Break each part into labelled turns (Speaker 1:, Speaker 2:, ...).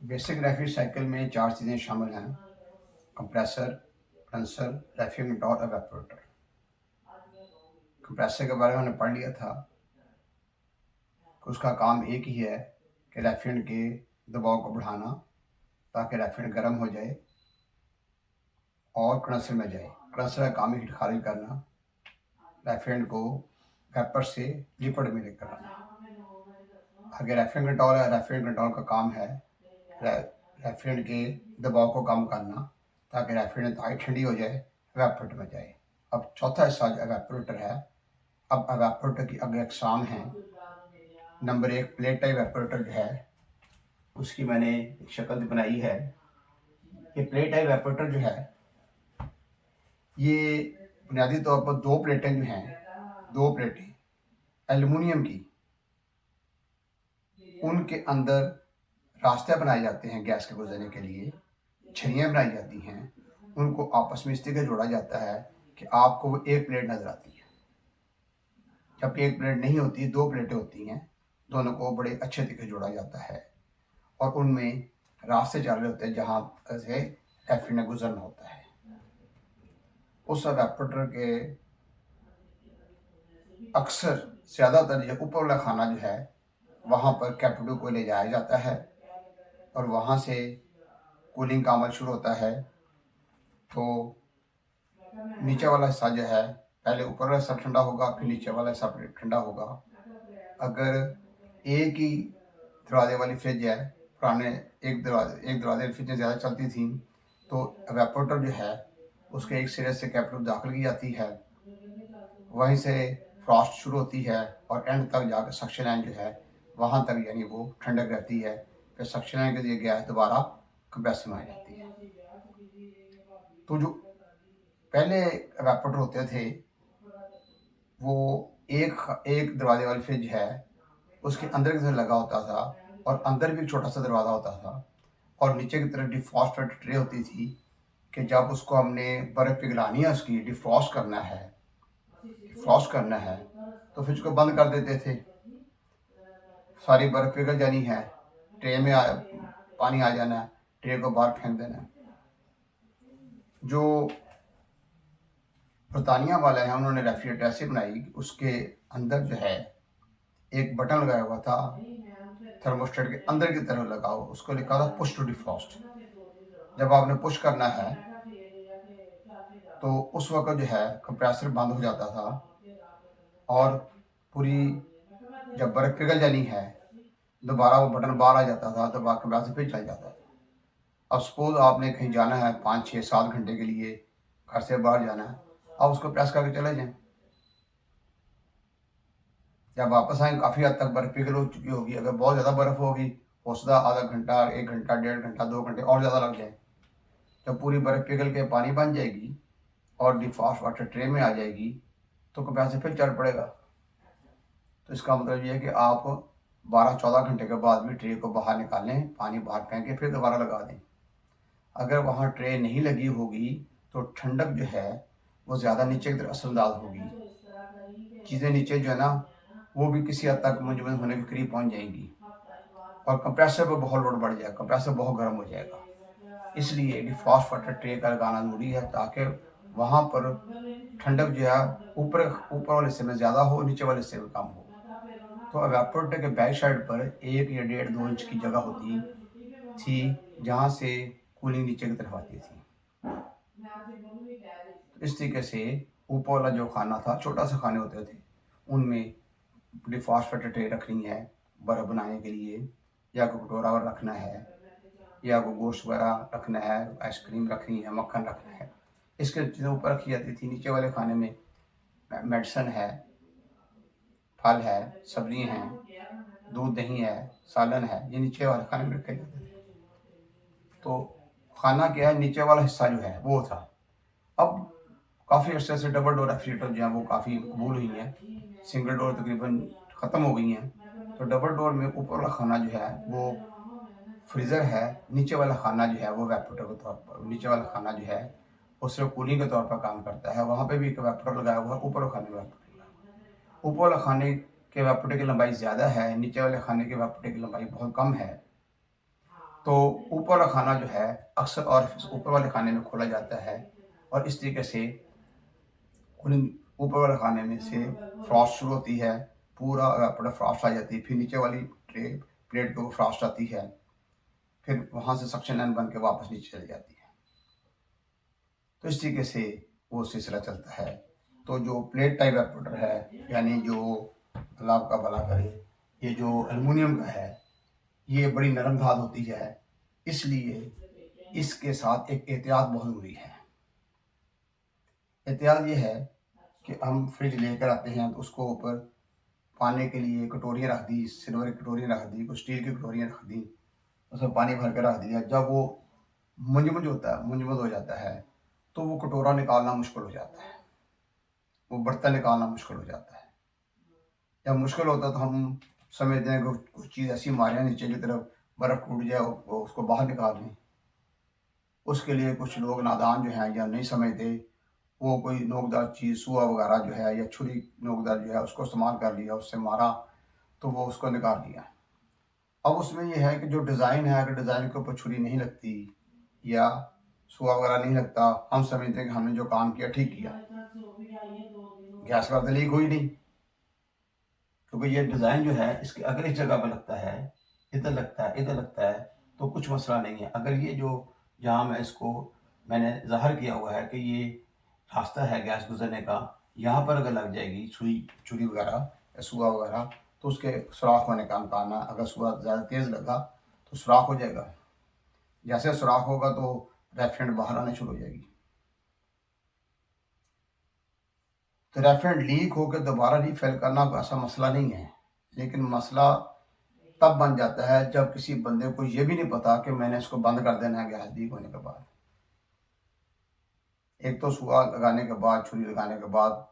Speaker 1: Basic refrigerator cycle में 4 चीज़ें शामिल हैं: कंप्रेसर, कंडेंसर, रेफ्रिजरेंट और एवापोरेटर। कंप्रेसर के बारे में हमने पढ़ लिया था कि उसका काम एक ही है कि रेफ्रिजरेंट के दबाव को बढ़ाना ताकि रेफ्रिजरेंट गर्म हो जाए और कंडेंसर में जाए। कंडेंसर का काम है हीट खारिज करना, रेफ्रिजरेंट को वेपर से लिक्विड में लेकर आना। आगे रेफ्रिजरेंट कंट्रोल है। रेफ्रिजरेंट कंट्रोल का काम है रेफ्रिजरेंट के दबाव को कम करना ताकि रेफ्रिजरेंट ताकि ठंडी हो जाए, एवापोरेटर में जाए। अब चौथा हिस्सा जो एवापोरेटर है। अब एवापोरेटर की अगले अकसाम हैं। नंबर 1 प्लेट टाइप एवापोरेटर जो है उसकी मैंने एक शक्ल बनाई है। ये प्लेट टाइप एवापोरेटर जो है ये बुनियादी तौर पर दो प्लेटें जो हैं, दो प्लेटें एल्युमिनियम की, उनके अंदर रास्ते बनाए जाते हैं गैस के गुजरने के लिए, छड़ियाँ बनाई जाती हैं, उनको आपस में इस तरह जोड़ा जाता है कि आपको वो एक प्लेट नज़र आती है। जब एक प्लेट नहीं होती, दो प्लेटें होती हैं, दोनों को बड़े अच्छे तरीके जोड़ा जाता है और उनमें रास्ते चल रहे होते हैं जहाँ से रेफ्रिजरेंट ने गुजरना होता है। उस एवापोरेटर के अक्सर ज़्यादातर जो ऊपर वाला खाना जो है वहाँ पर कैप्टिव को ले जाया जाता है और वहाँ से कूलिंग का अमल शुरू होता है। तो नीचे वाला हिस्सा जो है पहले ऊपर वाला हिस्सा ठंडा होगा, फिर नीचे वाला हिस्सा ठंडा होगा। अगर एक ही दरवाजे वाली फ्रिज है, पुराने एक दरवाजे वाली फ्रिजें ज़्यादा चलती थी, तो एवापोरेटर जो है उसके एक सिरे से कैप्टिव दाखिल की जाती है, वहीं से फ्रॉस्ट शुरू होती है और एंड तक जाकर सक्शन लाइन जो है वहाँ तक यानी वो ठंडक रहती है। फिर सक्शन लाइन के लिए गैस दोबारा कंप्रेसर में आ जाती है। तो जो पहले एवापोरेटर होते थे वो एक दरवाजे वाली फ्रिज है, उसके अंदर की तरफ लगा होता था और अंदर भी एक छोटा सा दरवाज़ा होता था और नीचे की तरफ डिफ्रॉस्ट ट्रे होती थी कि जब उसको हमने बर्फ़ पिघलानी है, उसकी डिफ्रॉस्ट करना है तो फ्रिज को बंद कर देते थे। सारी बर्फ़ पिघल जानी है, ट्रे में पानी आ जाना है, ट्रे को बाहर फेंक देना है। जो बरतानिया वाले हैं उन्होंने रेफ्रिजरेटर ऐसे बनाई, उसके अंदर जो है एक बटन लगाया हुआ था थर्मोस्टेट के अंदर की तरफ लगा हुआ, उसको लिखा था पुश टू डिफ्रॉस्ट। जब आपने पुश करना है तो उस वक्त जो है कंप्रेसर बंद हो जाता था और पूरी जब बर्फ पिघल जानी है दोबारा वो बटन बाहर आ जाता था तो कंप्रेसर फिर चल जाता था। अब सपोज आपने कहीं जाना है 5, 6, 7 घंटे के लिए, घर से बाहर जाना है, आप उसको प्रेस करके चले जाएं। जब वापस आए काफ़ी हद तक बर्फ़ पिघल हो चुकी होगी। अगर बहुत ज़्यादा बर्फ़ होगी हो सकता आधा घंटा, 1 घंटा, 1.5 घंटा, 2 घंटे और ज़्यादा लग जाए। जब पूरी बर्फ़ पिघल के पानी बन जाएगी और डिफ्रॉस्ट वाटर ट्रे में आ जाएगी तो कंप्रेसर फिर चल पड़ेगा। तो इसका मतलब ये है कि आप 12-14 घंटे के बाद भी ट्रे को बाहर निकालें, पानी बाहर फेंकें, फिर दोबारा लगा दें। अगर वहाँ ट्रे नहीं लगी होगी तो ठंडक जो है वो ज़्यादा नीचे की तरफ असरअंदाज होगी, चीज़ें नीचे जो है ना वो भी किसी हद तक मुंजमद होने के करीब पहुँच जाएंगी और कंप्रेसर पर बहुत लोड बढ़ जाएगा, कंप्रेसर बहुत गर्म हो जाएगा। इसलिए डिफ्रॉस्ट वाटर ट्रे का लगाना ज़रूरी है ताकि वहाँ पर ठंडक जो है ऊपर वाले हिस्से में ज़्यादा हो, नीचे वाले हिस्से में कम हो। तो एवापोरेटर के बैक साइड पर 1 या 1.5-2 इंच की जगह होती थी जहाँ से कूलिंग नीचे की तरफ आती थी। तो इस तरीके से ऊपर वाला जो खाना था, छोटा सा खाने होते थे, उनमें डिफ्रॉस्ट वाटर ट्रे रखनी है बर्फ़ बनाने के लिए, या कोई कटोरा वगैरह रखना है, या कोई गोश्त वगैरह रखना है, आइसक्रीम रखनी है, मक्खन रखना है, इसके चीज़ें ऊपर रखी जाती थी। नीचे वाले खाने में मेडिसिन है, फल है, सब्जियाँ हैं, दूध दही है, सालन है, ये नीचे वाले खाने में रखे जाते थे। तो खाना क्या है, नीचे वाला हिस्सा जो है वो था। अब काफ़ी अर्से से डबल डोर रेफ्रिजरेटर जो है वो काफ़ी मकबूल हुई हैं, सिंगल डोर तकरीबन ख़त्म हो गई हैं। तो डबल डोर में ऊपर वाला खाना जो है वो फ्रीज़र है, नीचे वाला खाना जो है वो एवापोरेटर के तौर पर, नीचे वाला खाना जो है वो सिर्फ कूलिंग के तौर पर काम करता है। वहाँ पे भी एक एवापोरेटर लगाया हुआ है, ऊपर वाले खाने में एवापोरेटर लगाया हुआ है। ऊपर वाला खाने के एवापोरेटर की लंबाई ज़्यादा है, नीचे वाले खाने के एवापोरेटर की लंबाई बहुत कम है। तो ऊपर वाला खाना जो है अक्सर और ऊपर वाले खाने में खोला जाता है, और इस तरीके से कूलिंग ऊपर वाले खाने में से फ्रॉस्ट शुरू होती है, पूरा पूरा फ्रॉस्ट आ जाती है, फिर नीचे वाली ट्रे प्लेट पे वो फ्रॉस्ट आती है, फिर वहाँ से सक्शन लाइन बन के वापस नीचे चली जाती है। तो इस तरीके से वो सिलसिला चलता है। तो जो प्लेट टाइप एवापोरेटर है, यानी जो अल्लाह आपका भला करे, ये जो एल्युमिनियम का है, ये बड़ी नरम धात होती है, इसलिए इसके साथ एक एहतियात बहुत ज़रूरी है। एहतियात ये है कि हम फ्रिज लेकर आते हैं तो उसको ऊपर पानी के लिए कटोरियाँ रख दी, सिल्वर की कटोरियाँ रख दी, कुछ स्टील की कटोरियाँ रख दी, उसमें पानी भर कर रख दिया। जब वो मुंजमद होता है, मुंजमद हो जाता है, तो वो कटोरा निकालना मुश्किल हो जाता है, वो बर्तन निकालना मुश्किल हो जाता है। जब मुश्किल होता है तो हम समझते हैं कि कुछ चीज़ ऐसी मारे नीचे की तरफ, बर्फ़ टूट जाए, वो उसको बाहर निकाल लें। उसके लिए कुछ लोग नादान जो हैं या नहीं समझते, वो कोई नोकदार चीज़ सुआ वगैरह जो है या छुरी नोकदार जो है उसको इस्तेमाल कर लिया, उससे मारा तो वो उसको निकाल लिया। अब उसमें ये है कि जो डिज़ाइन है, अगर डिज़ाइन के ऊपर छुरी नहीं लगती या सुआ वगैरह नहीं लगता, हम समझते हैं कि हमने जो काम किया ठीक किया, गैस का तो लीक हुई नहीं, क्योंकि ये डिज़ाइन जो है इसके अगर इस जगह पर लगता है, इधर लगता है, इधर लगता है, तो कुछ मसला नहीं है। अगर ये जो जहाँ मैंने ज़ाहिर किया हुआ है कि ये रास्ता है गैस गुजरने का, यहाँ पर अगर लग जाएगी सुई छुरी वगैरह या सुआ वगैरह, तो उसके सुराख होने का इम्कान है। अगर सुआ ज़्यादा तेज़ लगा तो सुराख हो जाएगा, जैसे सुराख होगा तो रेफ्रिजरेंट बाहर आने शुरू हो जाएगी। तो रेफ्रिजरेंट लीक होकर दोबारा रीफिल करना कोई ऐसा मसला नहीं है, लेकिन मसला तब बन जाता है जब किसी बंदे को ये भी नहीं पता कि मैंने इसको बंद कर देना है गैस लीक होने के बाद। एक तो सुआ लगाने के बाद, छुरी लगाने के बाद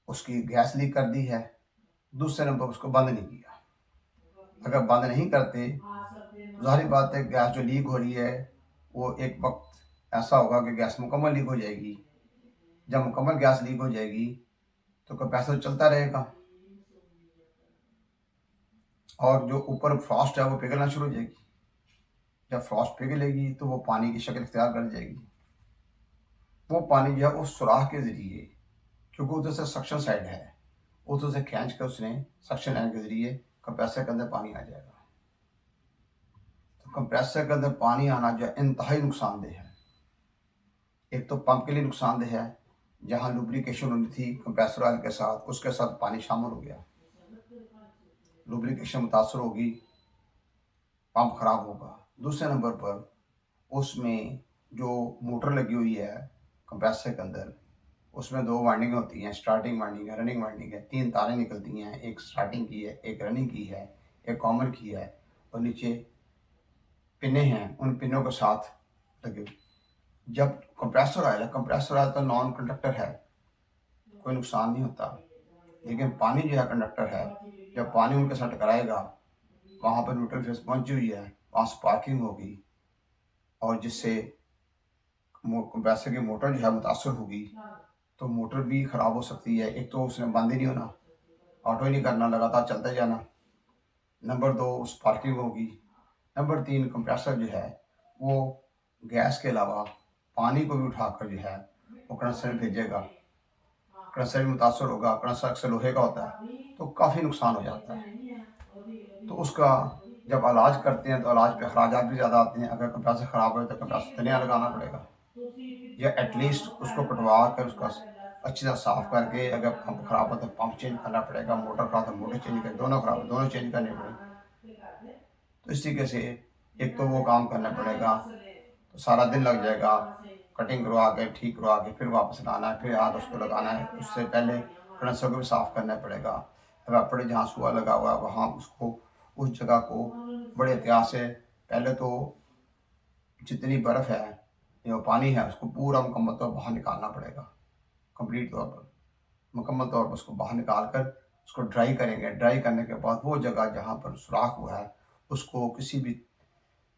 Speaker 1: उसकी गैस लीक कर दी है, दूसरे नंबर उसको बंद नहीं किया। अगर बंद नहीं करते तो ज़ाहिर बात है गैस जो लीक हो रही है वो एक वक्त ऐसा होगा कि गैस मुकम्मल लीक हो जाएगी। जब मुकम्मल गैस लीक हो जाएगी तो कंप्रेसर चलता रहेगा, और जो ऊपर फ्रॉस्ट है वो पिघलना शुरू हो जाएगी। जब फ्रॉस्ट पिघलेगी तो वो पानी की शक्ल इख्तियार कर जाएगी। वो पानी जो है उस सुराख के ज़रिए, क्योंकि उधर से सक्शन साइड है, उधर से खींच कर उसने सक्शन लाइन के ज़रिए कंप्रेसर के अंदर पानी आ जाएगा। तो कंप्रेसर के अंदर पानी आना जो है इंतहाई नुकसानदेह है। एक तो पंप के लिए नुकसानदेह है, जहाँ लुब्रिकेशन होनी थी कंप्रेसर ऑयल के साथ, उसके साथ पानी शामिल हो गया, लुब्रिकेशन मुतासर होगी, पंप खराब होगा। दूसरे नंबर पर उसमें जो मोटर लगी हुई है कंप्रेसर के अंदर, उसमें दो वाइंडिंग होती हैं, स्टार्टिंग वाइंडिंग है, रनिंग वाइंडिंग है। तीन तारें निकलती हैं, एक स्टार्टिंग की है, एक रनिंग की है, एक कॉमन की है, और नीचे पिने हैं, उन पिनों के साथ लगे हुए। जब कंप्रेसर ऑयल तो नॉन कंडक्टर है, कोई नुकसान नहीं होता, लेकिन पानी जो है कंडक्टर है। जब पानी उनके साथ टकराएगा, वहाँ पर न्यूट्रल फेस पहुँची हुई है, वहाँ स्पार्किंग होगी, और जिससे कंप्रेसर की मोटर जो है मुतासर होगी, तो मोटर भी ख़राब हो सकती है। एक तो उसने बंद ही नहीं होना, ऑटो ही नहीं करना, लगातार चलते जाना। नंबर दो स्पार्किंग होगी। नंबर तीन कंप्रेसर जो है वो गैस के अलावा पानी को भी उठाकर जो है वो कंडेंसर में भेजेगा, कंडेंसर भी मुतासर होगा। कंडेंसर अक्सर लोहे का होता है तो काफ़ी नुकसान हो जाता है। तो उसका जब इलाज करते हैं तो इलाज पे अखराजात भी ज़्यादा आते हैं। अगर कंप्रेसर ख़राब हो तो कंप्रेसर तो नया लगाना पड़ेगा, या एटलीस्ट उसको कटवा कर उसका अच्छी तरह साफ़ करके, अगर पंप ख़राब हो तो पंप चेंज करना पड़ेगा, मोटर ख़राब तो मोटर चेंज कर, दोनों ख़राब है दोनों चेंज करने पड़ेंगे। तो इस तरीके से एक तो वो काम करना पड़ेगा, तो सारा दिन लग जाएगा, कटिंग करवा के ठीक करवा के फिर वापस लाना है, फिर आकर उसको लगाना है। उससे पहले कंडेंसर को भी साफ़ करना पड़ेगा। एवापोरेटर जहाँ सुआ लगा हुआ है वहाँ उसको, उस जगह को बड़े एहतियात से, पहले तो जितनी बर्फ़ है या पानी है उसको पूरा मुकम्मल तौर पर बाहर निकालना पड़ेगा। कंप्लीट तौर पर मुकम्मल तौर पर उसको बाहर निकाल कर उसको ड्राई करेंगे। ड्राई करने के बाद वो जगह जहाँ पर सुराख हुआ है उसको किसी भी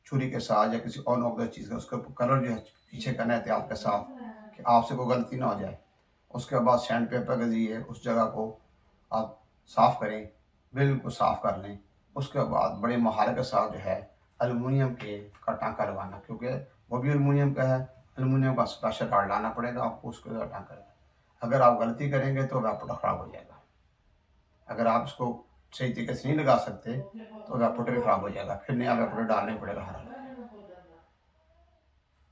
Speaker 1: छुरी के साथ या किसी और नोकदार चीज़ का उसका कलर जो है पीछे करना है एहतियात के साथ, कि आपसे कोई गलती ना हो जाए। उसके बाद सैंड पेपर के ज़रिए उस जगह को आप साफ़ करें, बिल्कुल साफ़ कर लें। उसके बाद बड़े महारत के साथ जो है एलुमिनियम के का टांका लगाना, क्योंकि वो भी एलुमिनियम का है। एलुमिनियम का स्पेशल कार्ड लाना पड़ेगा आपको, उसके साथ टांका लगा। अगर आप गलती करेंगे तो एवापोरेटर ख़राब हो जाएगा। अगर आप इसको सही तरीके से नहीं लगा सकते तो एवापोरेटर भी ख़राब हो जाएगा, फिर नया एवापोरेटर डालना ही पड़ेगा हर हाल में।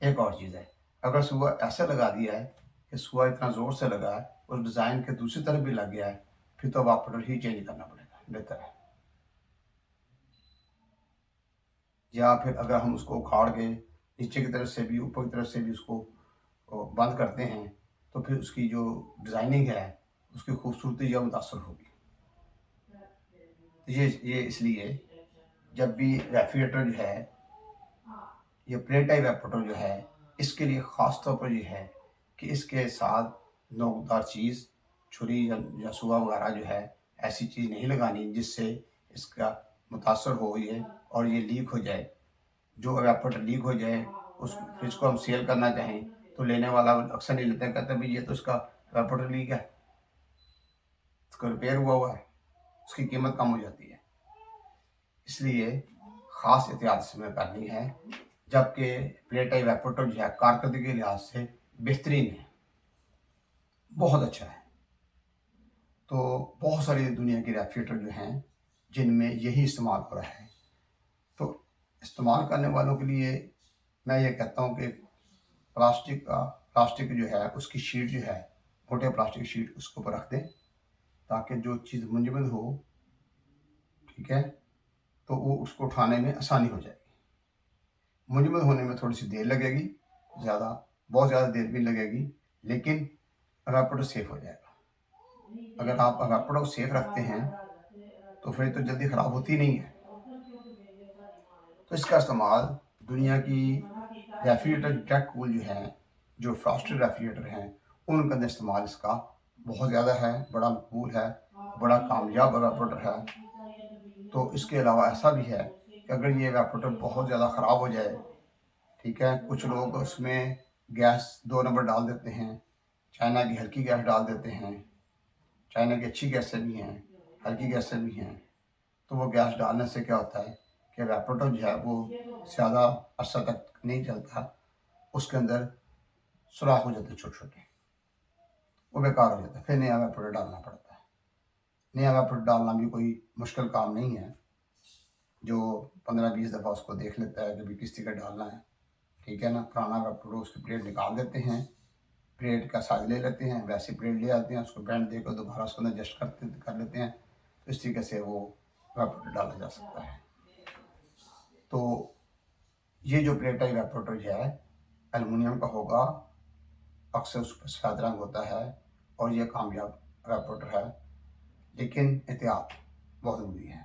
Speaker 1: एक और चीज़ है, अगर सुआ ऐसे लगा दिया है कि सुआ इतना ज़ोर से लगा है और डिज़ाइन के दूसरी तरफ भी लग गया है, फिर तो एवापोरेटर ही चेंज करना पड़ेगा, बेहतर है। या फिर अगर हम उसको उखाड़ के नीचे की तरफ से भी ऊपर की तरफ से भी उसको बंद करते हैं तो फिर उसकी जो डिज़ाइनिंग है उसकी खूबसूरती या मुतासर होगी। तो ये इसलिए जब भी रेफ्रिजरेटर जो है, ये प्लेट टाइप रेफ्रिजरेटर जो है, इसके लिए ख़ास तौर पर ये है कि इसके साथ नोकदार चीज़, छुरी या सुआ वगैरह जो है, ऐसी चीज़ नहीं लगानी जिससे इसका मुतासर हो ये और ये लीक हो जाए। जो एवापोरेटर लीक हो जाए, उस फ्रिज को हम सेल करना चाहें तो लेने वाला अक्सर नहीं लेता, कहता है भाई ये तो इसका एवापोरेटर लीक है, इसका रिपेयर हुआ है, उसकी कीमत कम हो जाती है। इसलिए ख़ास एहतियात इसमें करनी है। जबकि प्लेट टाइप एवापोरेटर जो है कारकर्दगी के लिहाज से बेहतरीन है, बहुत अच्छा है। तो बहुत सारी दुनिया के रेफ्रिजरेटर जो हैं जिनमें यही इस्तेमाल हो रहा है। तो इस्तेमाल करने वालों के लिए मैं ये कहता हूँ कि प्लास्टिक जो है उसकी शीट जो है, मोटे प्लास्टिक शीट, उसके ऊपर रख दें ताकि जो चीज़ मुंजमद हो, ठीक है, तो वो उसको उठाने में आसानी हो जाएगी। मुंजमद होने में थोड़ी सी देर लगेगी, बहुत ज़्यादा देर भी लगेगी, लेकिन एवापोरेटर सेफ हो जाएगा। अगर आप एवापोरेटर को सेफ रखते हैं तो फिर तो जल्दी ख़राब होती नहीं है। तो इसका इस्तेमाल दुनिया की रेफ्रिजरेटर जेट कूल जो हैं, जो फ्रॉस्टेड रेफ्रिजरेटर हैं, उनका इस्तेमाल इसका बहुत ज़्यादा है, बड़ा मकबूल है, बड़ा कामयाब एवापोरेटर है। तो इसके अलावा ऐसा भी है कि अगर ये एवापोरेटर बहुत ज़्यादा ख़राब हो जाए, ठीक है, कुछ लोग उसमें गैस 2 नंबर डाल देते हैं, चाइना की हल्की गैस डाल देते हैं, चाइना की अच्छी गैसें भी हैं, हल्की गैसें भी हैं। तो वो गैस डालने से क्या होता है कि एवापोरेटर जो है वो ज़्यादा अरसा तक नहीं चलता, उसके अंदर सुराख हो जाते हैं छोटे छोटे, वो बेकार हो जाता है, फिर नया एवापोरेटर डालना पड़ता है। नया एवापोरेटर डालना भी कोई मुश्किल काम नहीं है, जो 15-20 दफ़ा उसको देख लेता है कि भाई किस तरह डालना है, ठीक है ना। पुराना एवापोरेटर उसकी प्लेट निकाल देते हैं, प्लेट का साइज ले लेते हैं, वैसी प्लेट ले आते हैं, उसको बैंड देकर दोबारा उसको अंदर एडजस्ट कर लेते हैं, तो इस तरीके से वो एवापोरेटर डाला जा सकता है। तो ये जो प्लेट टाइप एवापोरेटर जो है एलुमिनियम का होगा, अक्सर उस पर सफ़ेद रंग होता है और ये कामयाब एवापोरेटर है, लेकिन एहतियात बहुत ज़रूरी है।